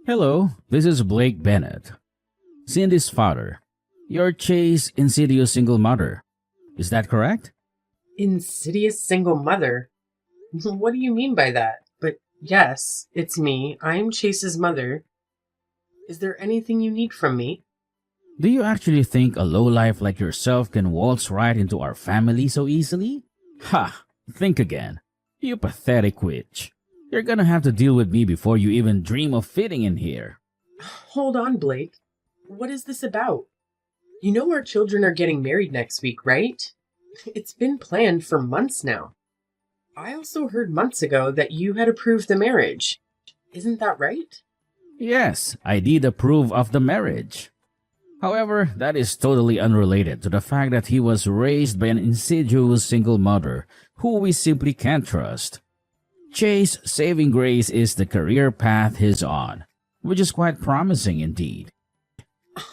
Hello, this is Blake Bennett, Cindy's father. Your Chase insidious single mother. Is that correct? Insidious single mother? What do you mean by that? But yes, it's me. I'm Chase's mother. Is there anything you need from me? Do you actually think a lowlife like yourself can waltz right into our family so easily? Ha! Think again. You pathetic witch. You're gonna have to deal with me before you even dream of fitting in here. Hold on, Blake. What is this about? You know our children are getting married next week, right? It's been planned for months now. I also heard months ago that you had approved the marriage. Isn't that right? Yes, I did approve of the marriage. However, that is totally unrelated to the fact that he was raised by an insidious single mother who we simply can't trust. Chase saving grace is the career path he's on, which is quite promising indeed.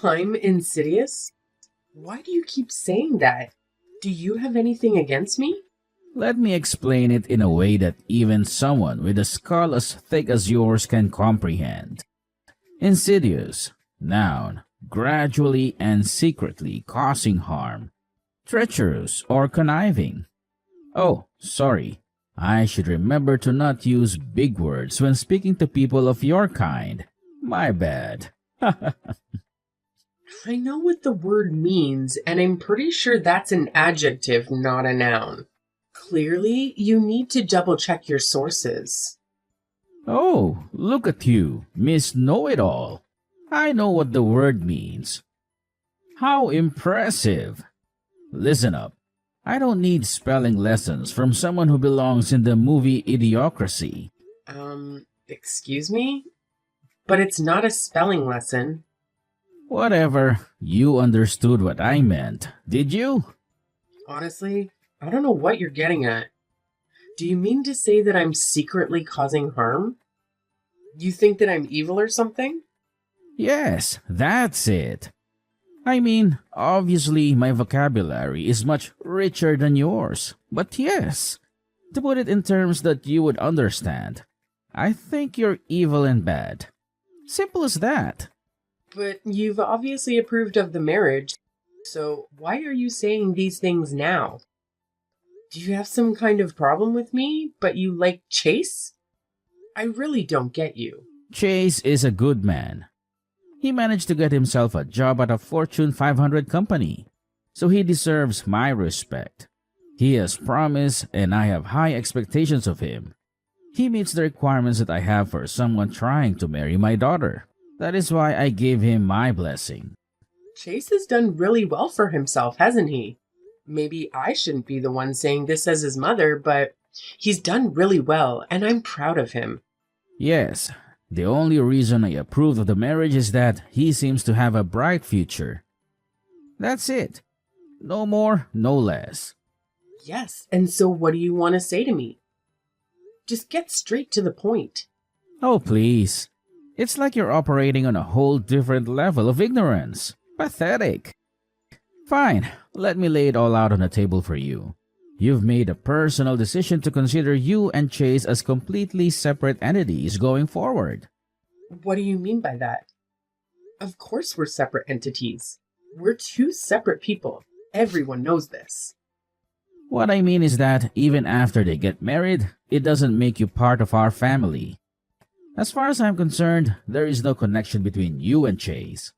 I'm insidious? Why do you keep saying that? Do you have anything against me? Let me explain it in a way that even someone with a skull as thick as yours can comprehend. Insidious, noun, gradually and secretly causing harm. Treacherous or conniving. Oh, sorry. I should remember to not use big words when speaking to people of your kind. My bad. I know what the word means, and I'm pretty sure that's an adjective, not a noun. Clearly, you need to double check your sources. Oh, look at you, Miss Know-It-All. I know what the word means. How impressive! Listen up. I don't need spelling lessons from someone who belongs in the movie Idiocracy. Excuse me? But it's not a spelling lesson. Whatever, you understood what I meant, did you? Honestly, I don't know what you're getting at. Do you mean to say that I'm secretly causing harm? You think that I'm evil or something? Yes, that's it. I mean, obviously my vocabulary is much richer than yours, but yes, to put it in terms that you would understand, I think you're evil and bad. Simple as that. But you've obviously approved of the marriage, so why are you saying these things now? Do you have some kind of problem with me, but you like Chase? I really don't get you. Chase is a good man. He managed to get himself a job at a Fortune 500 company, so he deserves my respect. He has promise and I have high expectations of him. He meets the requirements that I have for someone trying to marry my daughter. That is why I gave him my blessing. Chase has done really well for himself, hasn't he? Maybe I shouldn't be the one saying this as his mother, but he's done really well, and I'm proud of him. Yes, the only reason I approve of the marriage is that he seems to have a bright future. That's it. No more, no less. Yes, and so what do you want to say to me? Just get straight to the point. Oh, please. It's like you're operating on a whole different level of ignorance. Pathetic. Fine, let me lay it all out on the table for you. You've made a personal decision to consider you and Chase as completely separate entities going forward. What do you mean by that? Of course we're separate entities. We're two separate people. Everyone knows this. What I mean is that even after they get married, it doesn't make you part of our family. As far as I'm concerned, there is no connection between you and Chase.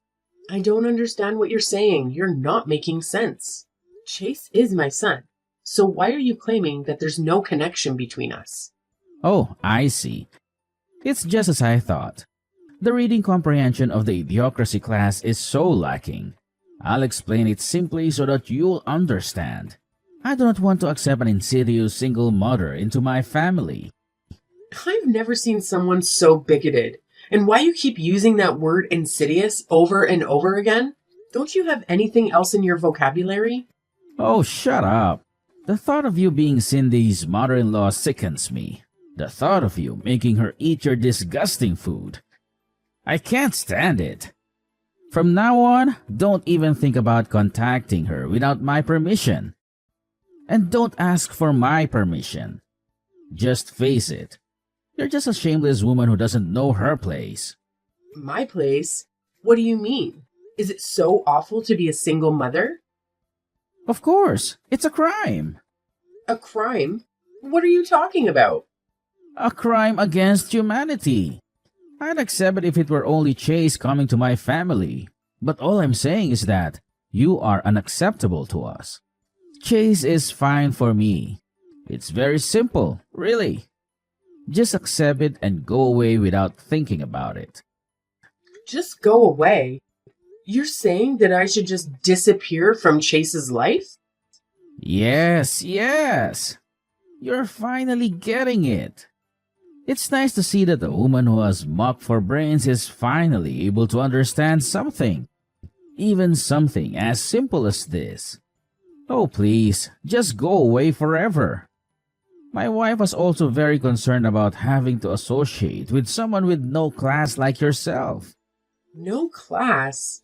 I don't understand what you're saying. You're not making sense. Chase is my son. So why are you claiming that there's no connection between us? Oh, I see. It's just as I thought. The reading comprehension of the Idiocracy class is so lacking. I'll explain it simply so that you'll understand. I do not want to accept an insidious single mother into my family. I've never seen someone so bigoted. And why you keep using that word insidious over and over again? Don't you have anything else in your vocabulary? Oh, shut up. The thought of you being Cindy's mother-in-law sickens me. The thought of you making her eat your disgusting food. I can't stand it. From now on, don't even think about contacting her without my permission. And don't ask for my permission. Just face it. You're just a shameless woman who doesn't know her place. My place? What do you mean? Is it so awful to be a single mother? Of course, it's a crime. A crime? What are you talking about? A crime against humanity. I'd accept it if it were only Chase coming to my family. But all I'm saying is that you are unacceptable to us. Chase is fine for me. It's very simple, really. Just accept it and go away without thinking about it. Just go away? You're saying that I should just disappear from Chase's life? Yes, yes. You're finally getting it. It's nice to see that a woman who has muck for brains is finally able to understand something. Even something as simple as this. Oh, please, just go away forever. My wife was also very concerned about having to associate with someone with no class like yourself. No class?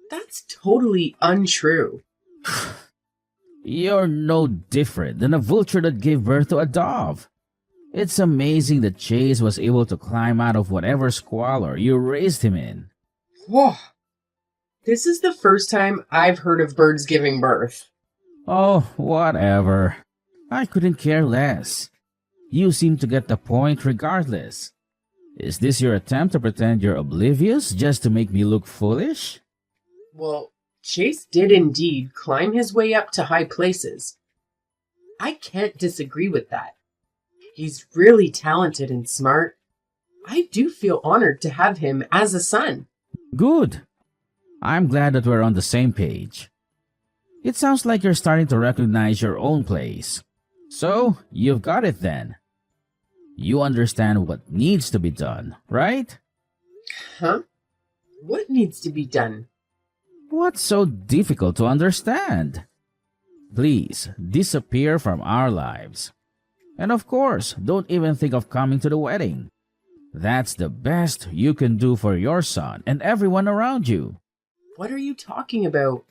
That's totally untrue. You're no different than a vulture that gave birth to a dove. It's amazing that Chase was able to climb out of whatever squalor you raised him in. Whoa. This is the first time I've heard of birds giving birth. Oh, whatever. I couldn't care less. You seem to get the point regardless. Is this your attempt to pretend you're oblivious just to make me look foolish? Well, Chase did indeed climb his way up to high places. I can't disagree with that. He's really talented and smart. I do feel honored to have him as a son. Good. I'm glad that we're on the same page. It sounds like you're starting to recognize your own place. So, you've got it then. You understand what needs to be done, right? Huh? What needs to be done? What's so difficult to understand? Please, disappear from our lives. And of course, don't even think of coming to the wedding. That's the best you can do for your son and everyone around you. What are you talking about?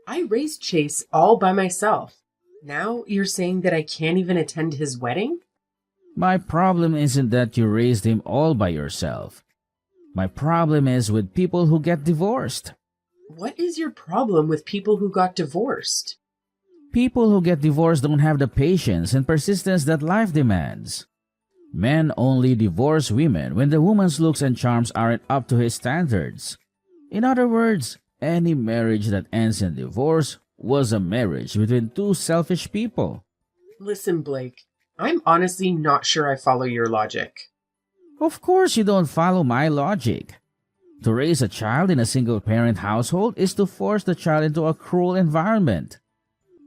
I raised Chase all by myself. Now you're saying that I can't even attend his wedding? My problem isn't that you raised him all by yourself. My problem is with people who get divorced. What is your problem with people who got divorced? People who get divorced don't have the patience and persistence that life demands. Men only divorce women when the woman's looks and charms aren't up to his standards. In other words, any marriage that ends in divorce was a marriage between two selfish people. Listen, Blake, I'm honestly not sure I follow your logic. Of course you don't follow my logic. To raise a child in a single-parent household is to force the child into a cruel environment.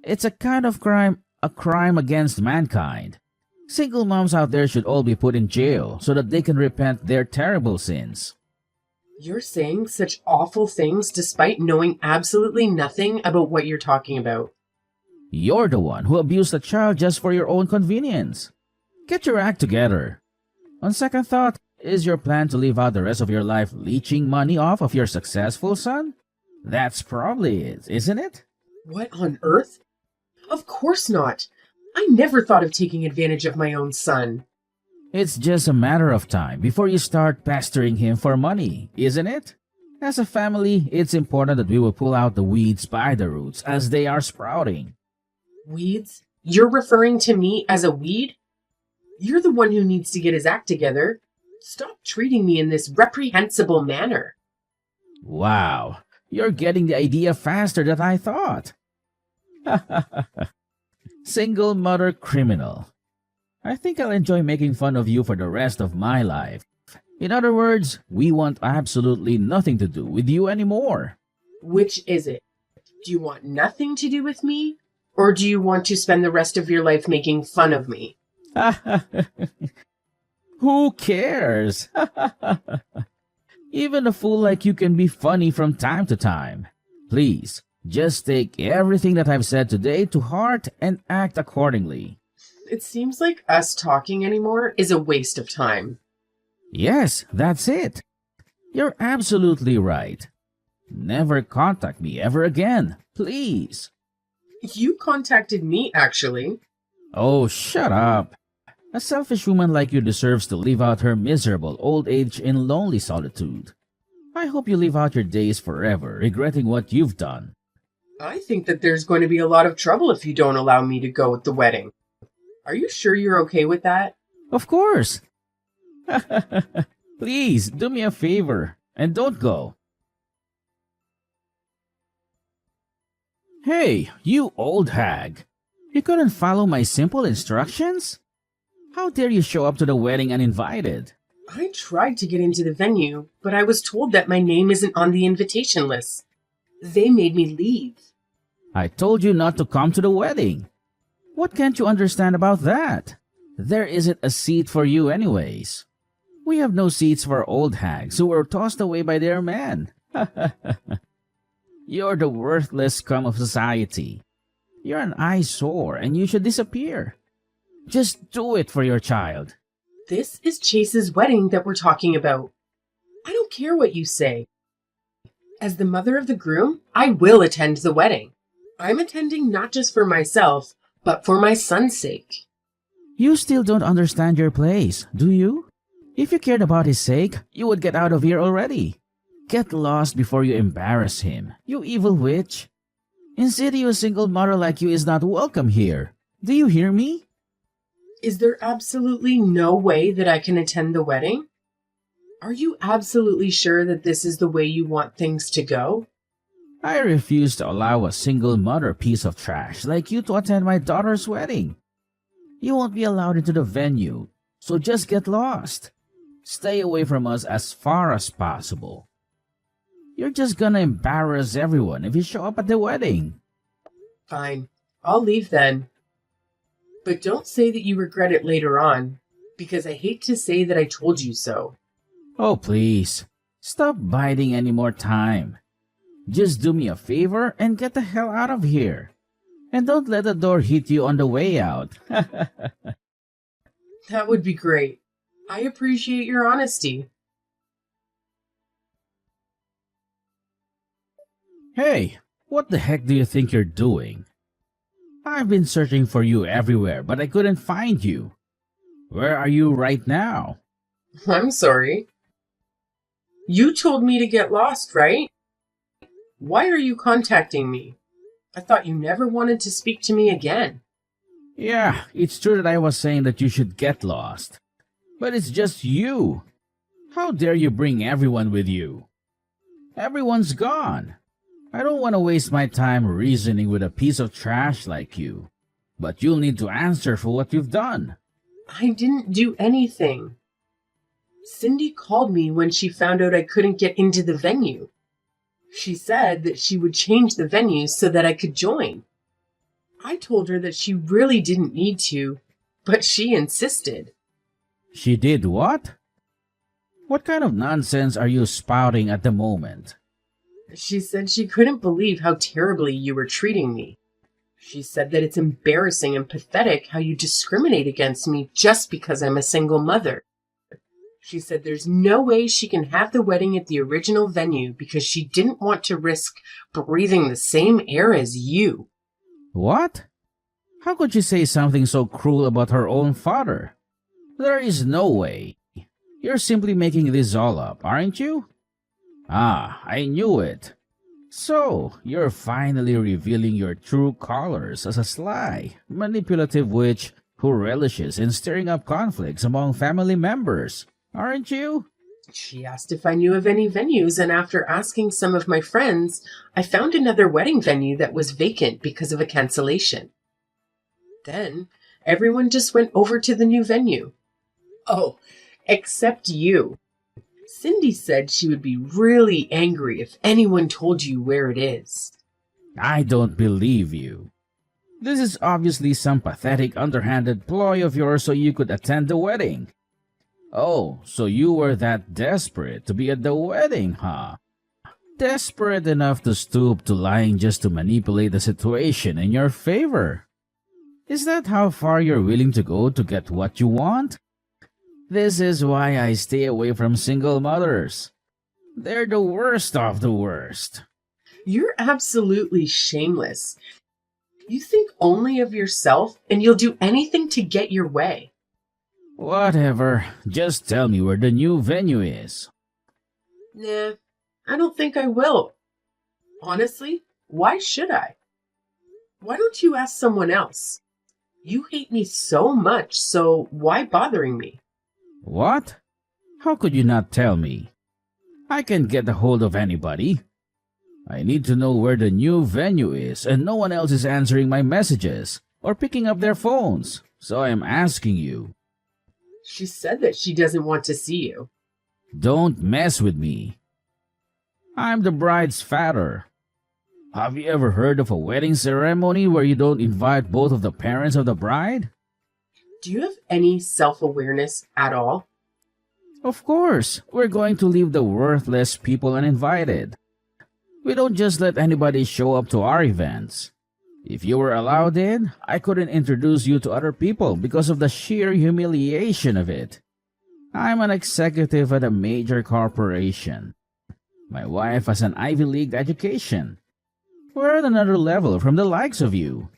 It's a kind of crime, a crime against mankind. Single moms out there should all be put in jail so that they can repent their terrible sins. You're saying such awful things despite knowing absolutely nothing about what you're talking about. You're the one who abused a child just for your own convenience. Get your act together. On second thought, is your plan to live out the rest of your life leeching money off of your successful son? That's probably it, isn't it? What on earth? Of course not. I never thought of taking advantage of my own son. It's just a matter of time before you start pestering him for money, isn't it? As a family, it's important that we will pull out the weeds by the roots as they are sprouting. Weeds? You're referring to me as a weed? You're the one who needs to get his act together. Stop treating me in this reprehensible manner. Wow, you're getting the idea faster than I thought. Single mother criminal. I think I'll enjoy making fun of you for the rest of my life. In other words, we want absolutely nothing to do with you anymore. Which is it? Do you want nothing to do with me? Or do you want to spend the rest of your life making fun of me? Who cares? Even a fool like you can be funny from time to time. Please, just take everything that I've said today to heart and act accordingly. It seems like us talking anymore is a waste of time. Yes, that's it. You're absolutely right. Never contact me ever again, please. You contacted me, actually. Oh, shut up. A selfish woman like you deserves to live out her miserable old age in lonely solitude. I hope you live out your days forever, regretting what you've done. I think that there's going to be a lot of trouble if you don't allow me to go with the wedding. Are you sure you're okay with that? Of course! Please, do me a favor, and don't go. Hey, you old hag! You couldn't follow my simple instructions? How dare you show up to the wedding uninvited? I tried to get into the venue, but I was told that my name isn't on the invitation list. They made me leave. I told you not to come to the wedding. What can't you understand about that? There isn't a seat for you anyways. We have no seats for old hags who were tossed away by their men. You're the worthless scum of society. You're an eyesore and you should disappear. Just do it for your child. This is Chase's wedding that we're talking about. I don't care what you say. As the mother of the groom, I will attend the wedding. I'm attending not just for myself, but for my son's sake. You still don't understand your place, do you? If you cared about his sake, you would get out of here already. Get lost before you embarrass him, you evil witch. Insidious single mother like you is not welcome here. Do you hear me? Is there absolutely no way that I can attend the wedding? Are you absolutely sure that this is the way you want things to go? I refuse to allow a single mother piece of trash like you to attend my daughter's wedding. You won't be allowed into the venue, so just get lost. Stay away from us as far as possible. You're just gonna embarrass everyone if you show up at the wedding. Fine, I'll leave then. But don't say that you regret it later on, because I hate to say that I told you so. Oh, please, stop biding any more time. Just do me a favor and get the hell out of here. And don't let the door hit you on the way out. That would be great. I appreciate your honesty. Hey, what the heck do you think you're doing? I've been searching for you everywhere, but I couldn't find you. Where are you right now? I'm sorry. You told me to get lost, right? Why are you contacting me? I thought you never wanted to speak to me again. Yeah, it's true that I was saying that you should get lost. But it's just you. How dare you bring everyone with you? Everyone's gone. I don't want to waste my time reasoning with a piece of trash like you. But you'll need to answer for what you've done. I didn't do anything. Cindy called me when she found out I couldn't get into the venue. She said that she would change the venue so that I could join. I told her that she really didn't need to, but she insisted. She did what? What kind of nonsense are you spouting at the moment? She said she couldn't believe how terribly you were treating me. She said that it's embarrassing and pathetic how you discriminate against me just because I'm a single mother. She said there's no way she can have the wedding at the original venue because she didn't want to risk breathing the same air as you. What? How could she say something so cruel about her own father? There is no way. You're simply making this all up, aren't you? Ah, I knew it. So, you're finally revealing your true colors as a sly, manipulative witch who relishes in stirring up conflicts among family members, aren't you? She asked if I knew of any venues, and after asking some of my friends, I found another wedding venue that was vacant because of a cancellation. Then, everyone just went over to the new venue. Oh, except you. Cindy said she would be really angry if anyone told you where it is. I don't believe you. This is obviously some pathetic underhanded ploy of yours so you could attend the wedding. Oh, so you were that desperate to be at the wedding, huh? Desperate enough to stoop to lying just to manipulate the situation in your favor. Is that how far you're willing to go to get what you want? This is why I stay away from single mothers. They're the worst of the worst. You're absolutely shameless. You think only of yourself, and you'll do anything to get your way. Whatever, just tell me where the new venue is. Nah, I don't think I will. Honestly, why should I? Why don't you ask someone else? You hate me so much, so why bothering me? What? How could you not tell me? I can get a hold of anybody. I need to know where the new venue is, and no one else is answering my messages or picking up their phones. So I am asking you. She said that she doesn't want to see you. Don't mess with me. I'm the bride's father. Have you ever heard of a wedding ceremony where you don't invite both of the parents of the bride? Do you have any self-awareness at all? Of course, we're going to leave the worthless people uninvited. We don't just let anybody show up to our events. If you were allowed in, I couldn't introduce you to other people because of the sheer humiliation of it. I'm an executive at a major corporation. My wife has an Ivy League education. We're at another level from the likes of you.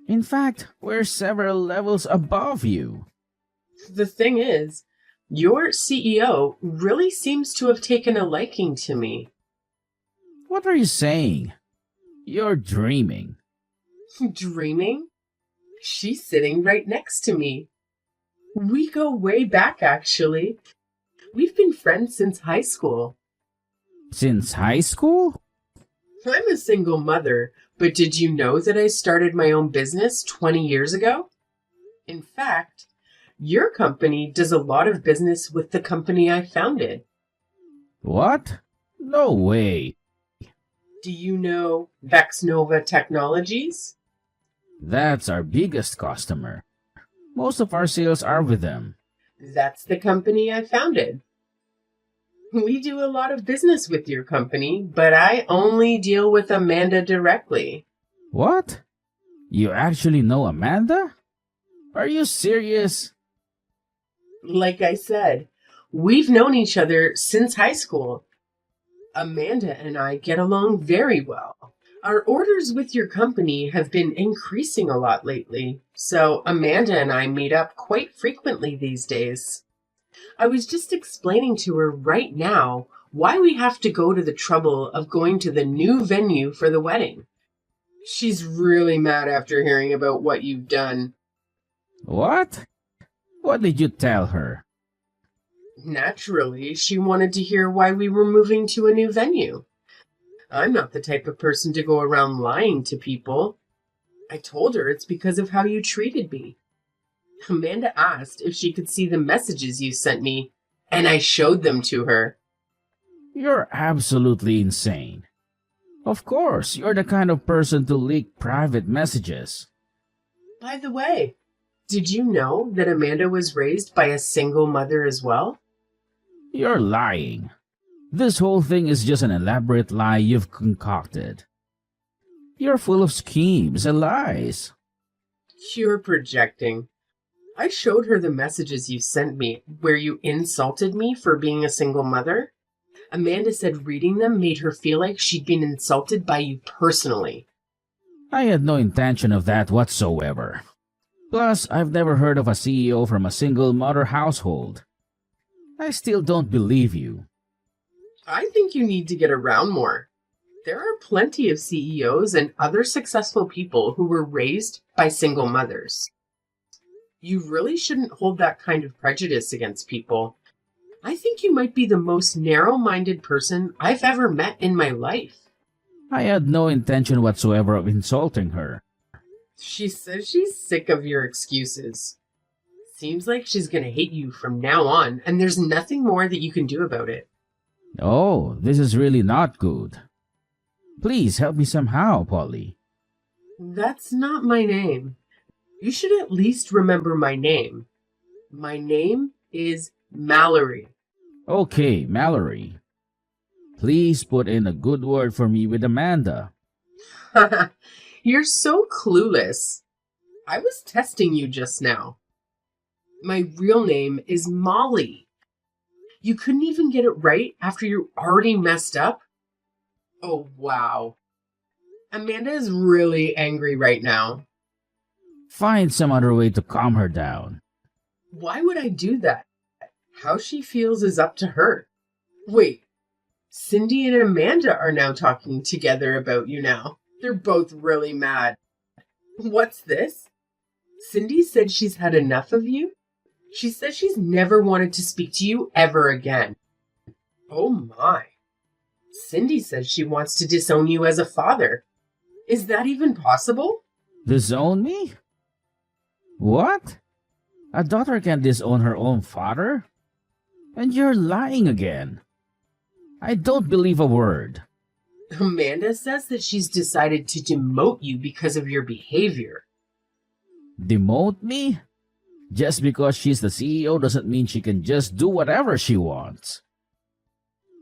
In fact, we're several levels above you. The thing is, your CEO really seems to have taken a liking to me. What are you saying? You're dreaming. Dreaming? She's sitting right next to me. We go way back, actually. We've been friends since high school. Since high school? I'm a single mother, but did you know that I started my own business 20 years ago? In fact, your company does a lot of business with the company I founded. What? No way. Do you know Vexnova Technologies? That's our biggest customer. Most of our sales are with them. That's the company I founded. We do a lot of business with your company, but I only deal with Amanda directly. What? You actually know Amanda? Are you serious? Like I said, we've known each other since high school. Amanda and I get along very well. Our orders with your company have been increasing a lot lately, so Amanda and I meet up quite frequently these days. I was just explaining to her right now why we have to go to the trouble of going to the new venue for the wedding. She's really mad after hearing about what you've done. What? What did you tell her? Naturally, she wanted to hear why we were moving to a new venue. I'm not the type of person to go around lying to people. I told her it's because of how you treated me. Amanda asked if she could see the messages you sent me, and I showed them to her. You're absolutely insane. Of course, you're the kind of person to leak private messages. By the way, did you know that Amanda was raised by a single mother as well? You're lying. This whole thing is just an elaborate lie you've concocted. You're full of schemes and lies. You're projecting. I showed her the messages you sent me where you insulted me for being a single mother. Amanda said reading them made her feel like she'd been insulted by you personally. I had no intention of that whatsoever. Plus, I've never heard of a CEO from a single mother household. I still don't believe you. I think you need to get around more. There are plenty of CEOs and other successful people who were raised by single mothers. You really shouldn't hold that kind of prejudice against people. I think you might be the most narrow-minded person I've ever met in my life. I had no intention whatsoever of insulting her. She says she's sick of your excuses. Seems like she's gonna hate you from now on, and there's nothing more that you can do about it. Oh, this is really not good. Please help me somehow, Polly. That's not my name. You should at least remember my name. My name is Mallory. Okay, Mallory. Please put in a good word for me with Amanda. You're so clueless. I was testing you just now. My real name is Molly. You couldn't even get it right after you already messed up? Oh, wow. Amanda is really angry right now. Find some other way to calm her down. Why would I do that? How she feels is up to her. Wait, Cindy and Amanda are now talking together about you now. They're both really mad. What's this? Cindy said she's had enough of you. She says she's never wanted to speak to you ever again. Oh my. Cindy says she wants to disown you as a father. Is that even possible? Disown me? What? A daughter can disown her own father? And you're lying again. I don't believe a word. Amanda says that she's decided to demote you because of your behavior. Demote me? Just because she's the CEO doesn't mean she can just do whatever she wants.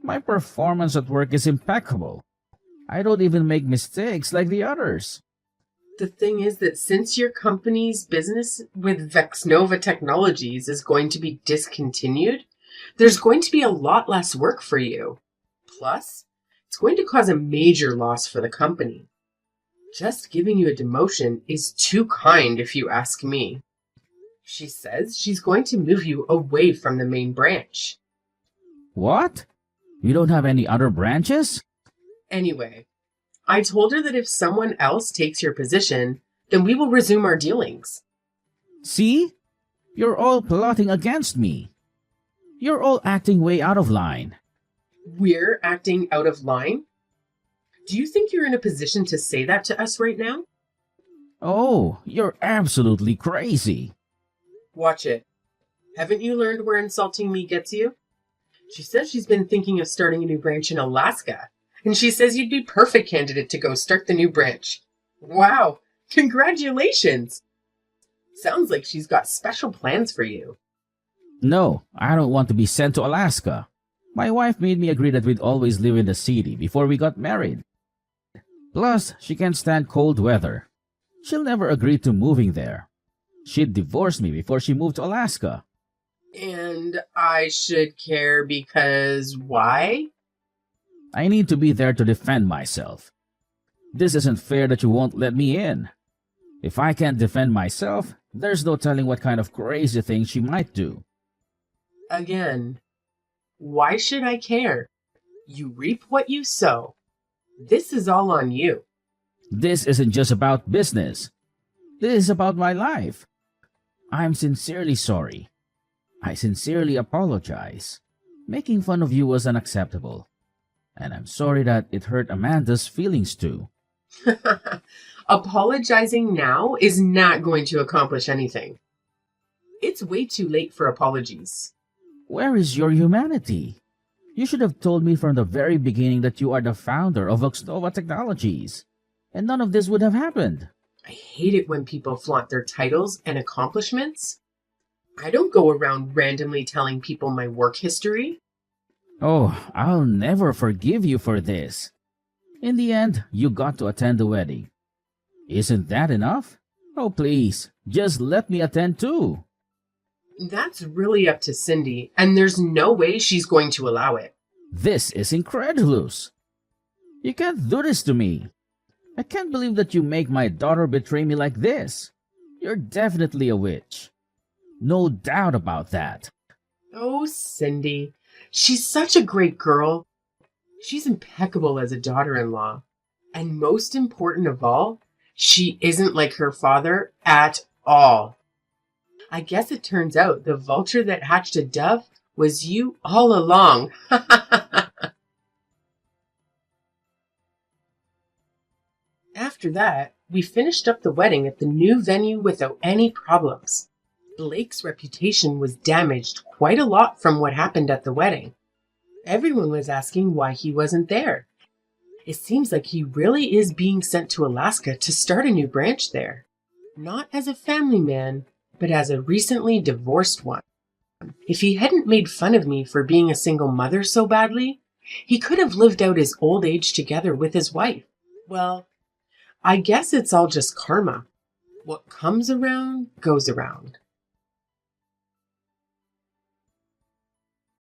My performance at work is impeccable. I don't even make mistakes like the others. The thing is that since your company's business with Vexnova Technologies is going to be discontinued, there's going to be a lot less work for you. Plus, it's going to cause a major loss for the company. Just giving you a demotion is too kind if you ask me. She says she's going to move you away from the main branch. What? You don't have any other branches? Anyway, I told her that if someone else takes your position, then we will resume our dealings. See? You're all plotting against me. You're all acting way out of line. We're acting out of line? Do you think you're in a position to say that to us right now? Oh, you're absolutely crazy. Watch it. Haven't you learned where insulting me gets you? She says she's been thinking of starting a new branch in Alaska, and she says you'd be perfect candidate to go start the new branch. Wow, congratulations! Sounds like she's got special plans for you. No, I don't want to be sent to Alaska. My wife made me agree that we'd always live in the city before we got married. Plus, she can't stand cold weather. She'll never agree to moving there. She'd divorce me before she moved to Alaska. And I should care because why? I need to be there to defend myself. This isn't fair that you won't let me in. If I can't defend myself, there's no telling what kind of crazy thing she might do. Again, why should I care? You reap what you sow. This is all on you. This isn't just about business. This is about my life. I'm sincerely sorry. I sincerely apologize. Making fun of you was unacceptable. And I'm sorry that it hurt Amanda's feelings too. Apologizing now is not going to accomplish anything. It's way too late for apologies. Where is your humanity? You should have told me from the very beginning that you are the founder of Vexnova Technologies, and none of this would have happened. I hate it when people flaunt their titles and accomplishments. I don't go around randomly telling people my work history. Oh, I'll never forgive you for this. In the end, you got to attend the wedding. Isn't that enough? Oh, please, just let me attend too. That's really up to Cindy, and there's no way she's going to allow it. This is incredulous. You can't do this to me. I can't believe that you make my daughter betray me like this. You're definitely a witch. No doubt about that. Oh, Cindy. She's such a great girl. She's impeccable as a daughter-in-law. And most important of all, she isn't like her father at all. I guess it turns out the vulture that hatched a dove was you all along. After that, we finished up the wedding at the new venue without any problems. Blake's reputation was damaged quite a lot from what happened at the wedding. Everyone was asking why he wasn't there. It seems like he really is being sent to Alaska to start a new branch there. Not as a family man, but as a recently divorced one. If he hadn't made fun of me for being a single mother so badly, he could have lived out his old age together with his wife. Well, I guess it's all just karma. What comes around goes around.